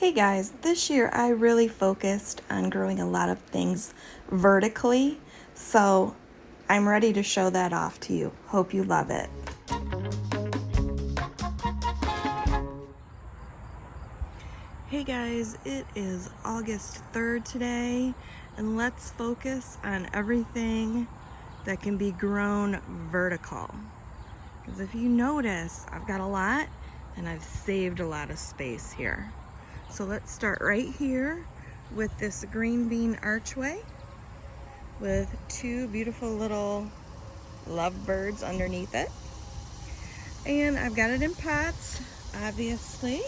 Hey guys, this year I really focused on growing a lot of things vertically, so I'm ready to show that off to you. Hope you love it. Hey guys, it is August 3rd today, and let's focus on everything that can be grown vertical. Because if you notice, I've got a lot and I've saved a lot of space here. So let's start right here with this green bean archway with two beautiful little lovebirds underneath it. And I've got it in pots, obviously,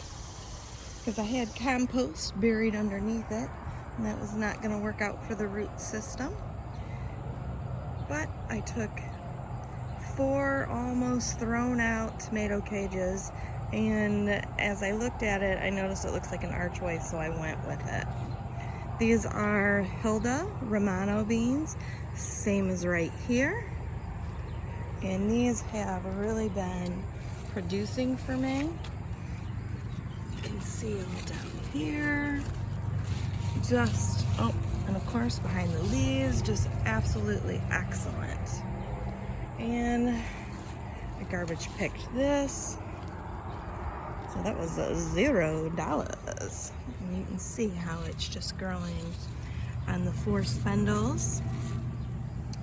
because I had compost buried underneath it, and that was not going to work out for the root system. But I took 4 almost thrown out tomato cages, and as I looked at it, I noticed it looks like an archway, so I went with it. These are Hilda Romano beans, same as right here. And these have really been producing for me. You can see them down here. And of course behind the leaves, just absolutely excellent. And I garbage picked this. So that was $0. And you can see how it's just growing on the 4 spindles.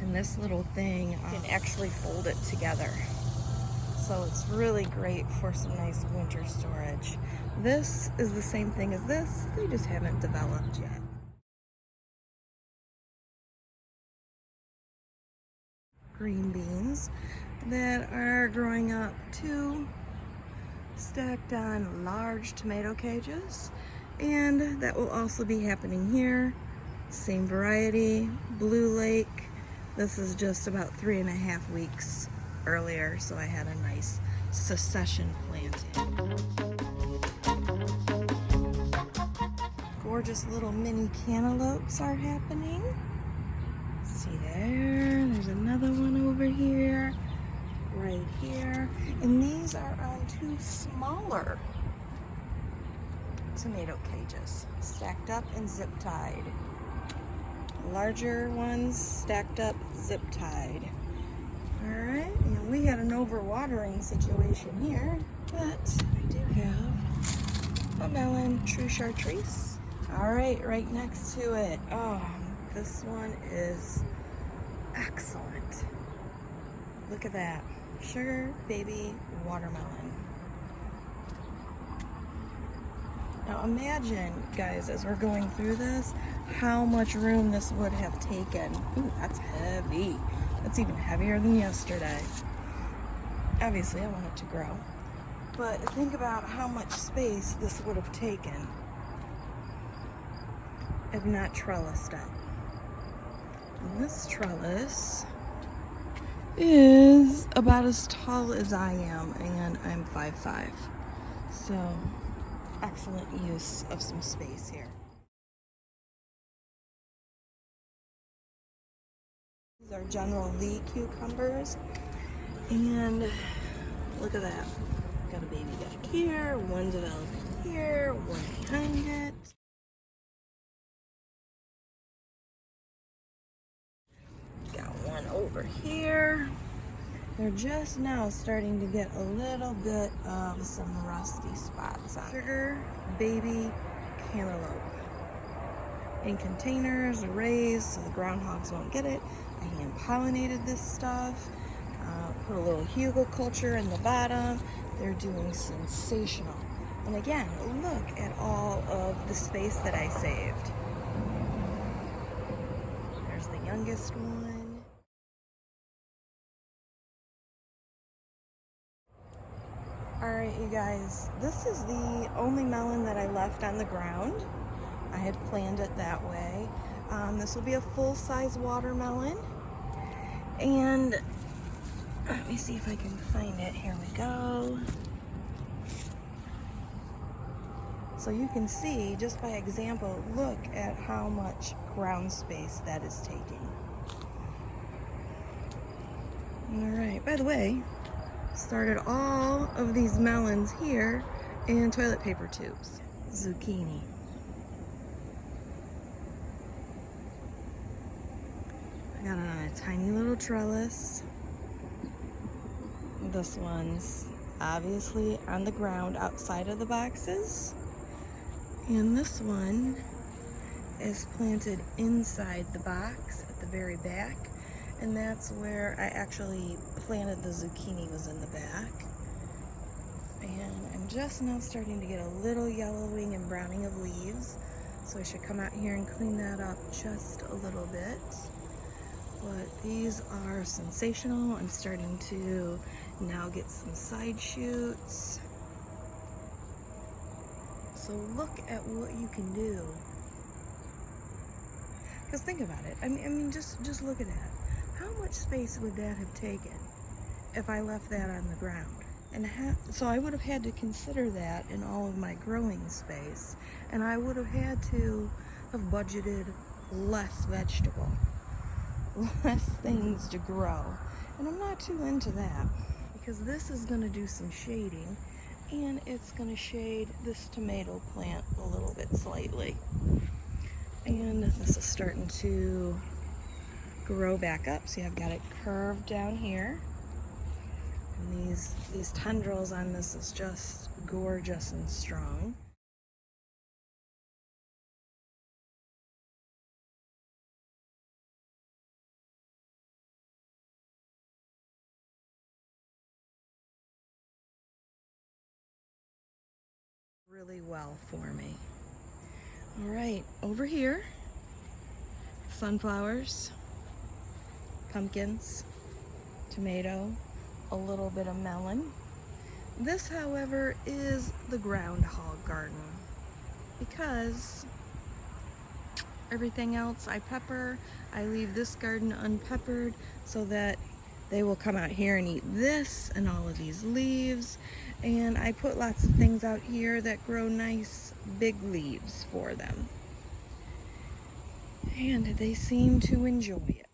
And this little thing can actually fold it together. So it's really great for some nice winter storage. This is the same thing as this, they just haven't developed yet. Green beans that are growing up too, stacked on large tomato cages, and that will also be happening here. Same variety, Blue Lake. This is just about 3.5 weeks earlier, so I had a nice succession planting. Gorgeous little mini cantaloupes are happening. See there, there's another one over here, right here, and these are on 2 smaller tomato cages, stacked up and zip tied. Larger ones stacked up, zip tied. Alright, and we had an overwatering situation here, but I do have a melon true chartreuse. Alright, right next to it. Oh, this one is excellent. Look at that. Sugar baby watermelon. Now imagine, guys, as we're going through this, how much room this would have taken. Ooh, that's heavy. That's even heavier than yesterday. Obviously, I want it to grow. But think about how much space this would have taken if not trellised up. And this trellis is about as tall as I am, and I'm 5'5". So, excellent use of some space here. These are General Lee cucumbers, and look at that. Got a baby back here, one developing here, one behind it. Got one over here. They're just now starting to get a little bit of some rusty spots on. Sugar baby cantaloupe. In containers, raised so the groundhogs won't get it. I hand pollinated this stuff. Put a little hugelkultur in the bottom. They're doing sensational. And again, look at all of the space that I saved. There's the youngest one. Alright, you guys, this is the only melon that I left on the ground. I had planned it that way. This will be a full-size watermelon. And let me see if I can find it. Here we go. So you can see, just by example, look at how much ground space that is taking. Alright, by the way, started all of these melons here in toilet paper tubes. zucchini. I got it on a tiny little trellis. This one's obviously on the ground outside of the boxes. And this one is planted inside the box at the very back. And that's where I actually planted the zucchini, was in the back. And I'm just now starting to get a little yellowing and browning of leaves. So I should come out here and clean that up just a little bit. But these are sensational. I'm starting to now get some side shoots. So look at what you can do. Because think about it. I mean, just look at that. How much space would that have taken if I left that on the ground? And so I would have had to consider that in all of my growing space. And I would have had to have budgeted less vegetable, less things to grow. And I'm not too into that, because this is going to do some shading, and it's going to shade this tomato plant a little bit slightly. And this is starting to grow back up. See, I've got it curved down here. And these tendrils on this is just gorgeous and strong. Really well for me. All right, over here, sunflowers, pumpkins, tomato, a little bit of melon. This, however, is the groundhog garden, because everything else I pepper. I leave this garden unpeppered so that they will come out here and eat this and all of these leaves. And I put lots of things out here that grow nice big leaves for them. And they seem to enjoy it.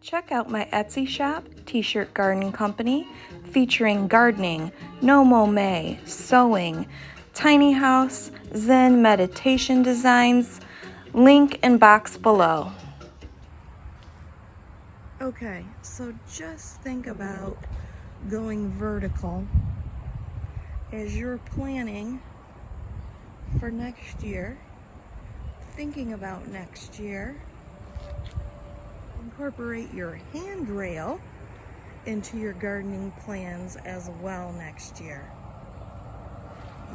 Check out my Etsy shop, T-Shirt Garden Company, featuring gardening, No Mow May, sewing, tiny house, Zen meditation designs. Link in box below. Okay, so just think about going vertical as you're planning for next year, thinking about next year. Incorporate your handrail into your gardening plans as well next year.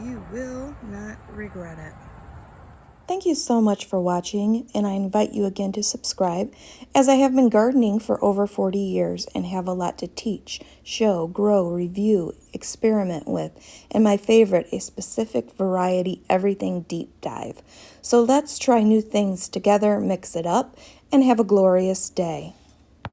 You will not regret it. Thank you so much for watching, and I invite you again to subscribe, as I have been gardening for over 40 years and have a lot to teach, show, grow, review, experiment with, and my favorite, a specific variety everything deep dive. So let's try new things together, mix it up, and have a glorious day.